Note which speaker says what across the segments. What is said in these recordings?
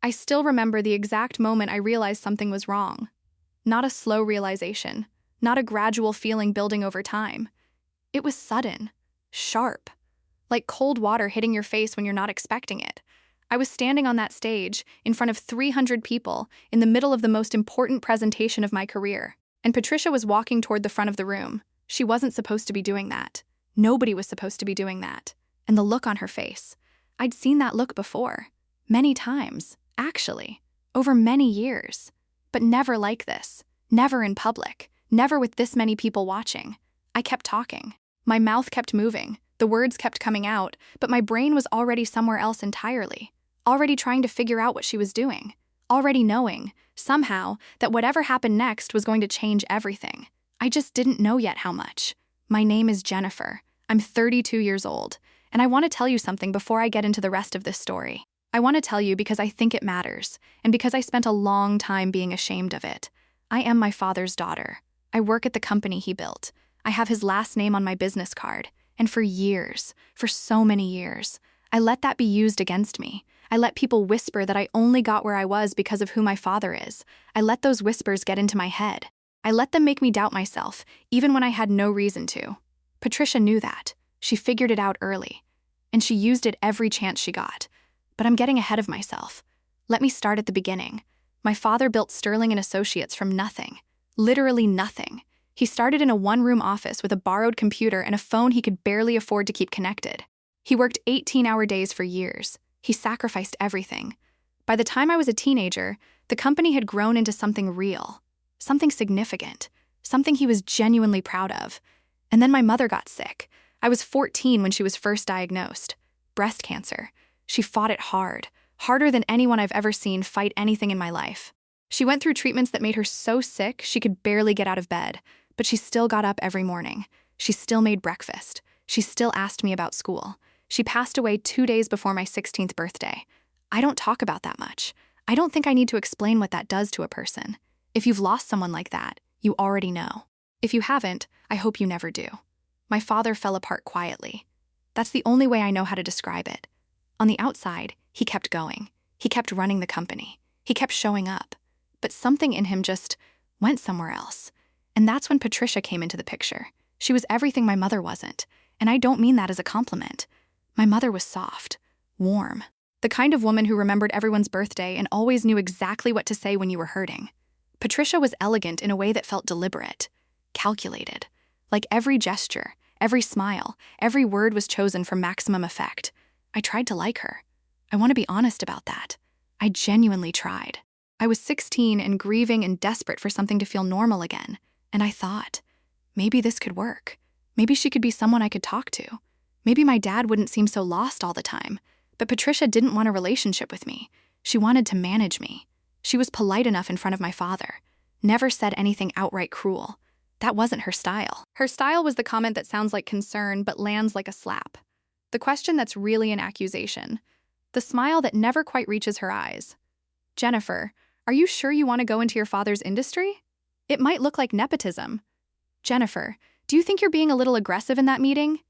Speaker 1: I still remember the exact moment I realized something was wrong. Not a slow realization, not a gradual feeling building over time. It was sudden, sharp, like cold water hitting your face when you're not expecting it. I was standing on that stage, in front of 300 people, in the middle of the most important presentation of my career. And Patricia was walking toward the front of the room. She wasn't supposed to be doing that. Nobody was supposed to be doing that. And the look on her face. I'd seen that look before. Many times, actually. Over many years. But never like this. Never in public. Never with this many people watching. I kept talking. My mouth kept moving. The words kept coming out, but my brain was already somewhere else entirely. Already trying to figure out what she was doing. Already knowing, somehow, that whatever happened next was going to change everything. I just didn't know yet how much. My name is Jennifer. I'm 32 years old, and I want to tell you something before I get into the rest of this story. I want to tell you because I think it matters, and because I spent a long time being ashamed of it. I am my father's daughter. I work at the company he built. I have his last name on my business card, and for years, for so many years, I let that be used against me. I let people whisper that I only got where I was because of who my father is. I let those whispers get into my head. I let them make me doubt myself, even when I had no reason to. Patricia knew that. She figured it out early. And she used it every chance she got. But I'm getting ahead of myself. Let me start at the beginning. My father built Sterling & Associates from nothing. Literally nothing. He started in a one-room office with a borrowed computer and a phone he could barely afford to keep connected. He worked 18-hour days for years. He sacrificed everything. By the time I was a teenager, the company had grown into something real, something significant, something he was genuinely proud of. And then my mother got sick. I was 14 when she was first diagnosed. Breast cancer. She fought it hard, harder than anyone I've ever seen fight anything in my life. She went through treatments that made her so sick she could barely get out of bed, but she still got up every morning. She still made breakfast. She still asked me about school. She passed away 2 days before my 16th birthday. I don't talk about that much. I don't think I need to explain what that does to a person. If you've lost someone like that, you already know. If you haven't, I hope you never do. My father fell apart quietly. That's the only way I know how to describe it. On the outside, he kept going. He kept running the company. He kept showing up. But something in him just went somewhere else. And that's when Patricia came into the picture. She was everything my mother wasn't. And I don't mean that as a compliment. My mother was soft, warm, the kind of woman who remembered everyone's birthday and always knew exactly what to say when you were hurting. Patricia was elegant in a way that felt deliberate, calculated. Like every gesture, every smile, every word was chosen for maximum effect. I tried to like her. I want to be honest about that. I genuinely tried. I was 16 and grieving and desperate for something to feel normal again. And I thought, maybe this could work. Maybe she could be someone I could talk to. Maybe my dad wouldn't seem so lost all the time. But Patricia didn't want a relationship with me. She wanted to manage me. She was polite enough in front of my father. Never said anything outright cruel. That wasn't her style. Her style was the comment that sounds like concern but lands like a slap. The question that's really an accusation. The smile that never quite reaches her eyes. Jennifer, are you sure you want to go into your father's industry? It might look like nepotism. Jennifer, do you think you're being a little aggressive in that meeting?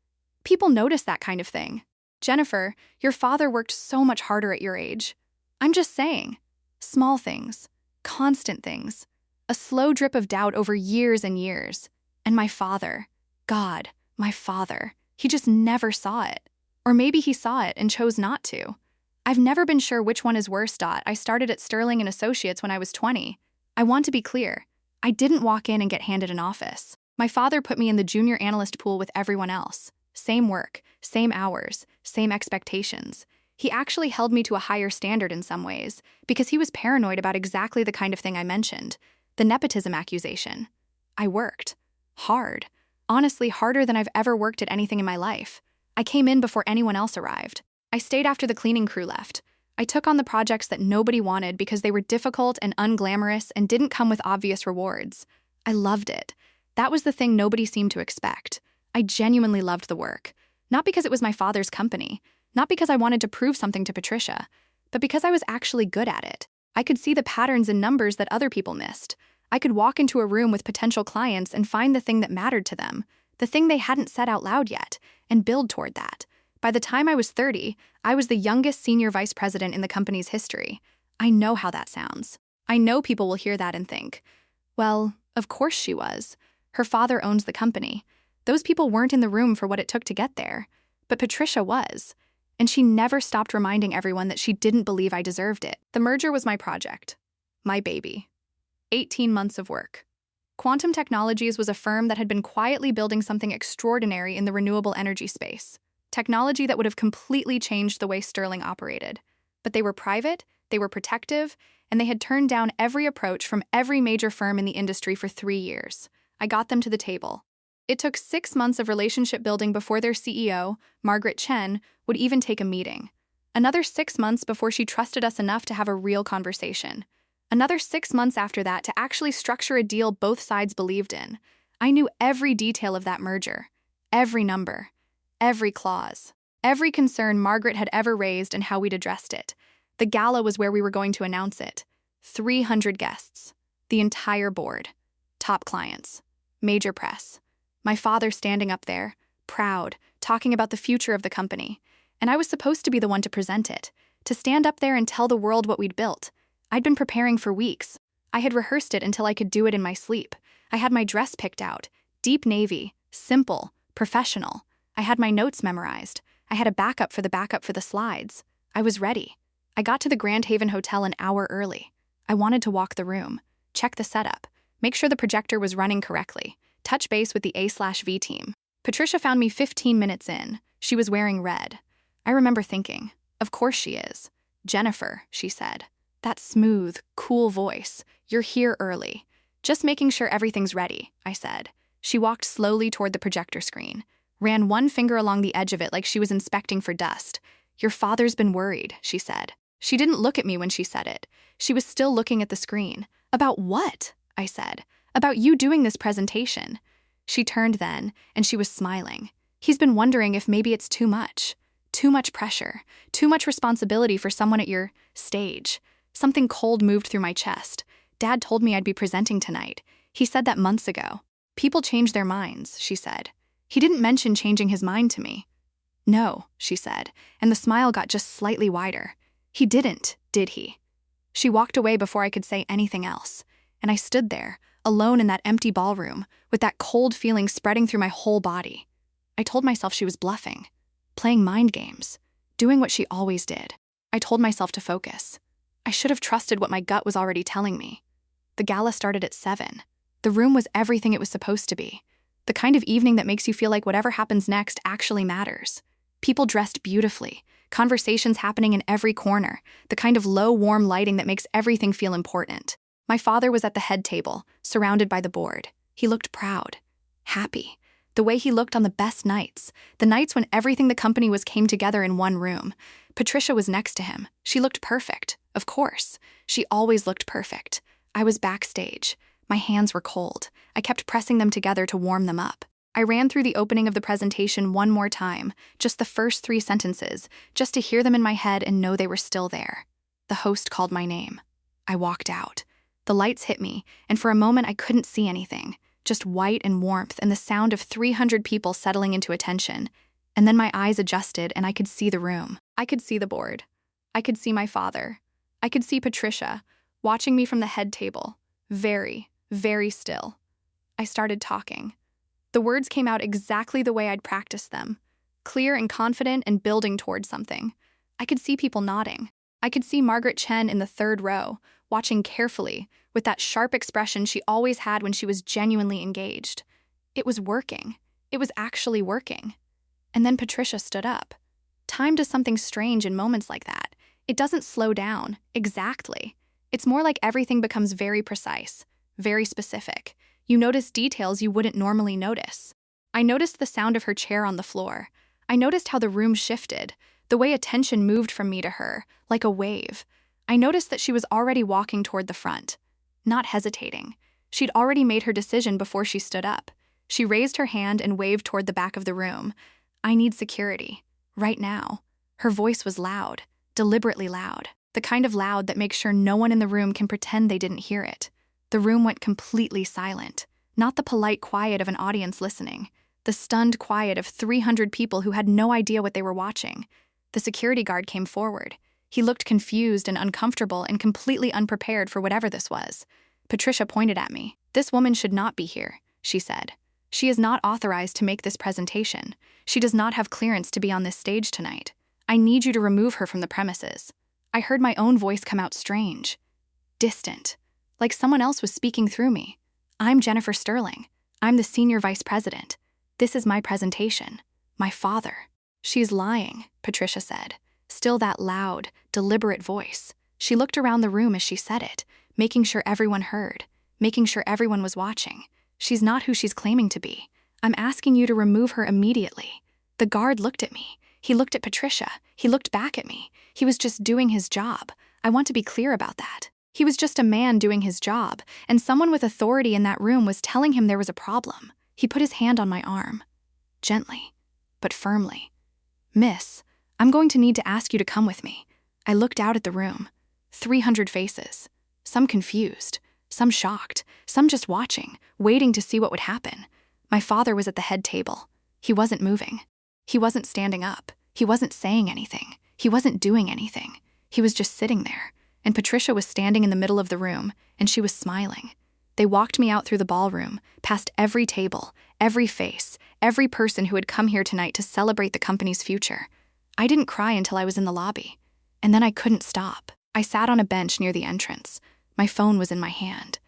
Speaker 1: People notice that kind of thing. Jennifer, your father worked so much harder at your age. I'm just saying. Small things. Constant things. A slow drip of doubt over years and years. And my father. God, my father. He just never saw it. Or maybe he saw it and chose not to. I've never been sure which one is worse. I started at Sterling & Associates when I was 20. I want to be clear. I didn't walk in and get handed an office. My father put me in the junior analyst pool with everyone else. Same work, same hours, same expectations. He actually held me to a higher standard in some ways, because he was paranoid about exactly the kind of thing I mentioned, the nepotism accusation. I worked. Hard. Honestly, harder than I've ever worked at anything in my life. I came in before anyone else arrived. I stayed after the cleaning crew left. I took on the projects that nobody wanted because they were difficult and unglamorous and didn't come with obvious rewards. I loved it. That was the thing nobody seemed to expect. I genuinely loved the work. Not because it was my father's company, not because I wanted to prove something to Patricia, but because I was actually good at it. I could see the patterns and numbers that other people missed. I could walk into a room with potential clients and find the thing that mattered to them, the thing they hadn't said out loud yet, and build toward that. By the time I was 30, I was the youngest senior vice president in the company's history. I know how that sounds. I know people will hear that and think, well, of course she was. Her father owns the company. Those people weren't in the room for what it took to get there. But Patricia was. And she never stopped reminding everyone that she didn't believe I deserved it. The merger was my project. My baby. 18 months of work. Quantum Technologies was a firm that had been quietly building something extraordinary in the renewable energy space. Technology that would have completely changed the way Sterling operated. But they were private, they were protective, and they had turned down every approach from every major firm in the industry for 3 years. I got them to the table. It took 6 months of relationship building before their CEO, Margaret Chen, would even take a meeting. Another 6 months before she trusted us enough to have a real conversation. Another 6 months after that to actually structure a deal both sides believed in. I knew every detail of that merger, every number, every clause, every concern Margaret had ever raised and how we'd addressed it. The gala was where we were going to announce it. 300 guests, the entire board, top clients, major press. My father standing up there, proud, talking about the future of the company. And I was supposed to be the one to present it, to stand up there and tell the world what we'd built. I'd been preparing for weeks. I had rehearsed it until I could do it in my sleep. I had my dress picked out, deep navy, simple, professional. I had my notes memorized. I had a backup for the slides. I was ready. I got to the Grand Haven Hotel an hour early. I wanted to walk the room, check the setup, make sure the projector was running correctly, touch base with the A/V team. Patricia found me 15 minutes in. She was wearing red. I remember thinking, of course she is. Jennifer, she said. That smooth, cool voice. You're here early. Just making sure everything's ready, I said. She walked slowly toward the projector screen, ran one finger along the edge of it like she was inspecting for dust. Your father's been worried, she said. She didn't look at me when she said it. She was still looking at the screen. About what? I said. About you doing this presentation. She turned then, and she was smiling. He's been wondering if maybe it's too much. Too much pressure. Too much responsibility for someone at your stage. Something cold moved through my chest. Dad told me I'd be presenting tonight. He said that months ago. People change their minds, she said. He didn't mention changing his mind to me. No, she said, and the smile got just slightly wider. He didn't, did he? She walked away before I could say anything else, and I stood there, alone in that empty ballroom, with that cold feeling spreading through my whole body. I told myself she was bluffing, playing mind games, doing what she always did. I told myself to focus. I should have trusted what my gut was already telling me. The gala started at 7. The room was everything it was supposed to be. The kind of evening that makes you feel like whatever happens next actually matters. People dressed beautifully, conversations happening in every corner, the kind of low, warm lighting that makes everything feel important. My father was at the head table, surrounded by the board. He looked proud, happy, the way he looked on the best nights, the nights when everything the company was came together in one room. Patricia was next to him. She looked perfect, of course. She always looked perfect. I was backstage. My hands were cold. I kept pressing them together to warm them up. I ran through the opening of the presentation one more time, just the first 3 sentences, just to hear them in my head and know they were still there. The host called my name. I walked out. The lights hit me, and for a moment I couldn't see anything, just white and warmth and the sound of 300 people settling into attention. And then my eyes adjusted and I could see the room. I could see the board. I could see my father. I could see Patricia, watching me from the head table, very, very still. I started talking. The words came out exactly the way I'd practiced them, clear and confident and building towards something. I could see people nodding. I could see Margaret Chen in the 3rd row, watching carefully, with that sharp expression she always had when she was genuinely engaged. It was working. It was actually working. And then Patricia stood up. Time does something strange in moments like that. It doesn't slow down, exactly. It's more like everything becomes very precise, very specific. You notice details you wouldn't normally notice. I noticed the sound of her chair on the floor. I noticed how the room shifted, the way attention moved from me to her, like a wave. I noticed that she was already walking toward the front, not hesitating. She'd already made her decision before she stood up. She raised her hand and waved toward the back of the room. I need security, right now. Her voice was loud, deliberately loud, the kind of loud that makes sure no one in the room can pretend they didn't hear it. The room went completely silent, not the polite quiet of an audience listening, the stunned quiet of 300 people who had no idea what they were watching. The security guard came forward. He looked confused and uncomfortable and completely unprepared for whatever this was. Patricia pointed at me. "This woman should not be here," she said. "She is not authorized to make this presentation. She does not have clearance to be on this stage tonight. I need you to remove her from the premises." I heard my own voice come out strange, distant, like someone else was speaking through me. "I'm Jennifer Sterling. I'm the senior vice president. This is my presentation. My father." "She's lying," Patricia said, still that loud, deliberate voice. She looked around the room as she said it, making sure everyone heard, making sure everyone was watching. "She's not who she's claiming to be. I'm asking you to remove her immediately." The guard looked at me. He looked at Patricia. He looked back at me. He was just doing his job. I want to be clear about that. He was just a man doing his job, and someone with authority in that room was telling him there was a problem. He put his hand on my arm, gently, but firmly. "Miss, I'm going to need to ask you to come with me." I looked out at the room. 300 faces. Some confused, some shocked, some just watching, waiting to see what would happen. My father was at the head table. He wasn't moving. He wasn't standing up. He wasn't saying anything. He wasn't doing anything. He was just sitting there. And Patricia was standing in the middle of the room, and she was smiling. They walked me out through the ballroom, past every table, every face, every person who had come here tonight to celebrate the company's future. I didn't cry until I was in the lobby. And then I couldn't stop. I sat on a bench near the entrance. My phone was in my hand.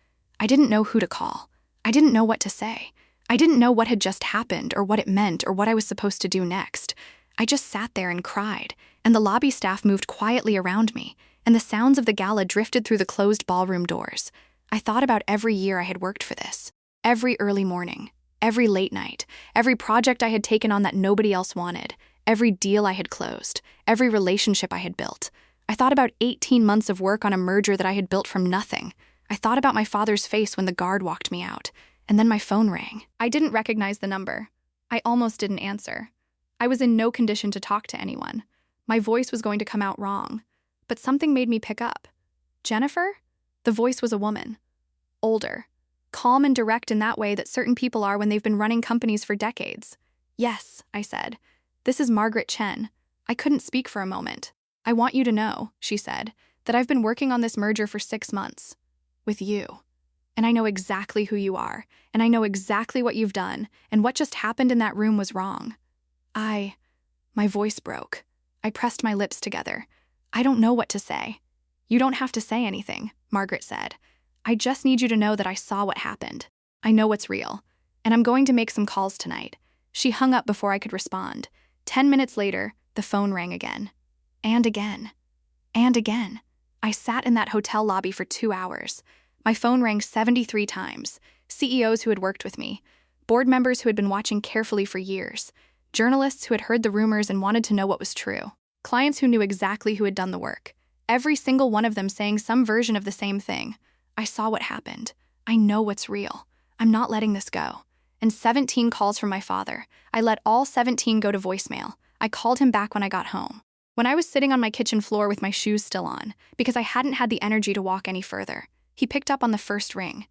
Speaker 1: I didn't know who to call. I didn't know what to say. I didn't know what had just happened or what it meant or what I was supposed to do next. I just sat there and cried, and the lobby staff moved quietly around me, and the sounds of the gala drifted through the closed ballroom doors. I thought about every year I had worked for this. Every early morning, every late night, every project I had taken on that nobody else wanted, every deal I had closed, every relationship I had built. I thought about 18 months of work on a merger that I had built from nothing. I thought about my father's face when the guard walked me out, and then my phone rang. I didn't recognize the number. I almost didn't answer. I was in no condition to talk to anyone. My voice was going to come out wrong, but something made me pick up. "Jennifer?" The voice was a woman. Older. Calm and direct in that way that certain people are when they've been running companies for decades. "Yes," I said. "This is Margaret Chen." I couldn't speak for a moment. "I want you to know," she said, "that I've been working on this merger for 6 months. With you. And I know exactly who you are, and I know exactly what you've done, and what just happened in that room was wrong." My voice broke. I pressed my lips together. "I don't know what to say." "You don't have to say anything," Margaret said. "I just need you to know that I saw what happened. I know what's real. And I'm going to make some calls tonight." She hung up before I could respond. 10 minutes later, the phone rang again. And again. And again. I sat in that hotel lobby for 2 hours. My phone rang 73 times. CEOs who had worked with me. Board members who had been watching carefully for years. Journalists who had heard the rumors and wanted to know what was true. Clients who knew exactly who had done the work. Every single one of them saying some version of the same thing. I saw what happened. I know what's real. I'm not letting this go. And 17 calls from my father. I let all 17 go to voicemail. I called him back when I got home. When I was sitting on my kitchen floor with my shoes still on, because I hadn't had the energy to walk any further, he picked up on the first ring.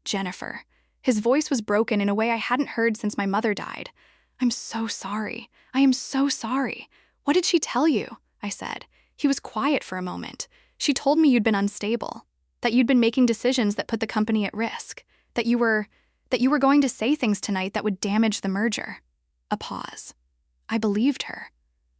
Speaker 1: "Jennifer." His voice was broken in a way I hadn't heard since my mother died. "I'm so sorry. I am so sorry." "What did she tell you?" I said. He was quiet for a moment. "She told me you'd been unstable, that you'd been making decisions that put the company at risk, that you were going to say things tonight that would damage the merger." A pause. I believed her.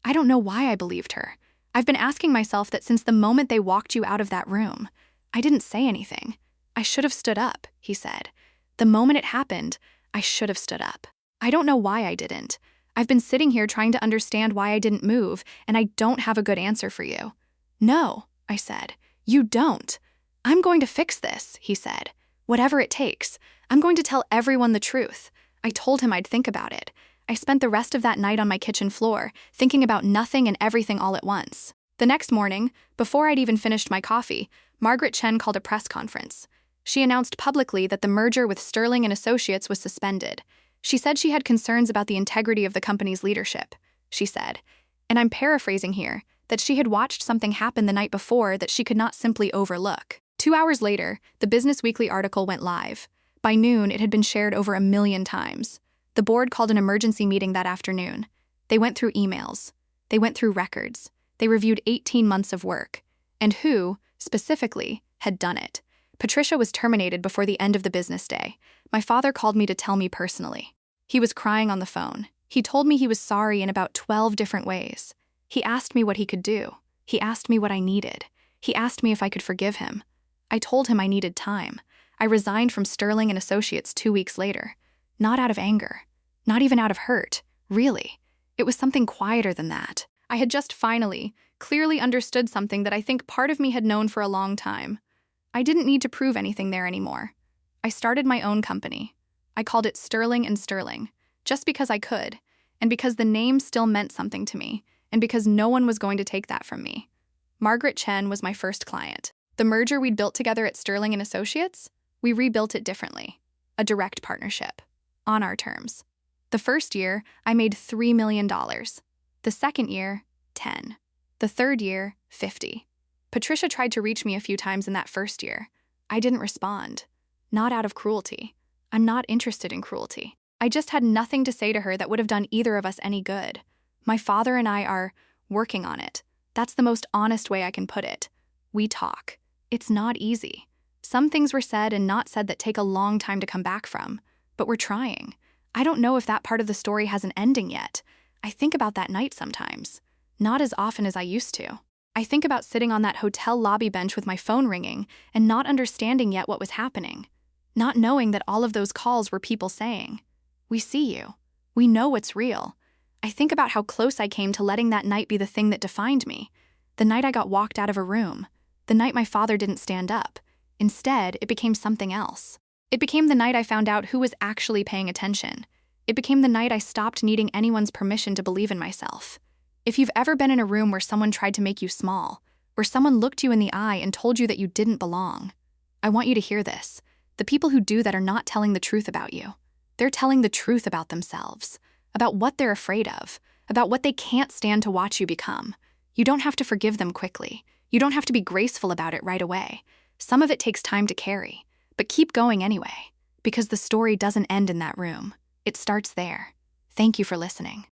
Speaker 1: I don't know why I believed her. I've been asking myself that since the moment they walked you out of that room. I didn't say anything. "I should have stood up," he said. "The moment it happened, I should have stood up. I don't know why I didn't. I've been sitting here trying to understand why I didn't move, and I don't have a good answer for you." "No," I said. "You don't." "I'm going to fix this," he said. "Whatever it takes. I'm going to tell everyone the truth." I told him I'd think about it. I spent the rest of that night on my kitchen floor, thinking about nothing and everything all at once. The next morning, before I'd even finished my coffee, Margaret Chen called a press conference. She announced publicly that the merger with Sterling and Associates was suspended. She said she had concerns about the integrity of the company's leadership. She said, and I'm paraphrasing here, that she had watched something happen the night before that she could not simply overlook. 2 hours later, the Business Weekly article went live. By noon, it had been shared over 1 million times. The board called an emergency meeting that afternoon. They went through emails. They went through records. They reviewed 18 months of work, and who, specifically, had done it. Patricia was terminated before the end of the business day. My father called me to tell me personally. He was crying on the phone. He told me he was sorry in about 12 different ways. He asked me what he could do. He asked me what I needed. He asked me if I could forgive him. I told him I needed time. I resigned from Sterling and Associates 2 weeks later. Not out of anger. Not even out of hurt. Really. It was something quieter than that. I had just finally, clearly understood something that I think part of me had known for a long time. I didn't need to prove anything there anymore. I started my own company. I called it Sterling and Sterling, just because I could, and because the name still meant something to me, and because no one was going to take that from me. Margaret Chen was my first client. The merger we'd built together at Sterling and Associates, we rebuilt it differently. A direct partnership. On our terms. The first year, I made $3 million. The second year, 10. The third year, 50. Patricia tried to reach me a few times in that first year. I didn't respond. Not out of cruelty. I'm not interested in cruelty. I just had nothing to say to her that would have done either of us any good. My father and I are working on it. That's the most honest way I can put it. We talk. It's not easy. Some things were said and not said that take a long time to come back from, but we're trying. I don't know if that part of the story has an ending yet. I think about that night sometimes. Not as often as I used to. I think about sitting on that hotel lobby bench with my phone ringing and not understanding yet what was happening. Not knowing that all of those calls were people saying, "We see you. We know what's real." I think about how close I came to letting that night be the thing that defined me. The night I got walked out of a room. The night my father didn't stand up. Instead, it became something else. It became the night I found out who was actually paying attention. It became the night I stopped needing anyone's permission to believe in myself. If you've ever been in a room where someone tried to make you small, where someone looked you in the eye and told you that you didn't belong, I want you to hear this. The people who do that are not telling the truth about you. They're telling the truth about themselves, about what they're afraid of, about what they can't stand to watch you become. You don't have to forgive them quickly. You don't have to be graceful about it right away. Some of it takes time to carry, but keep going anyway, because the story doesn't end in that room. It starts there. Thank you for listening.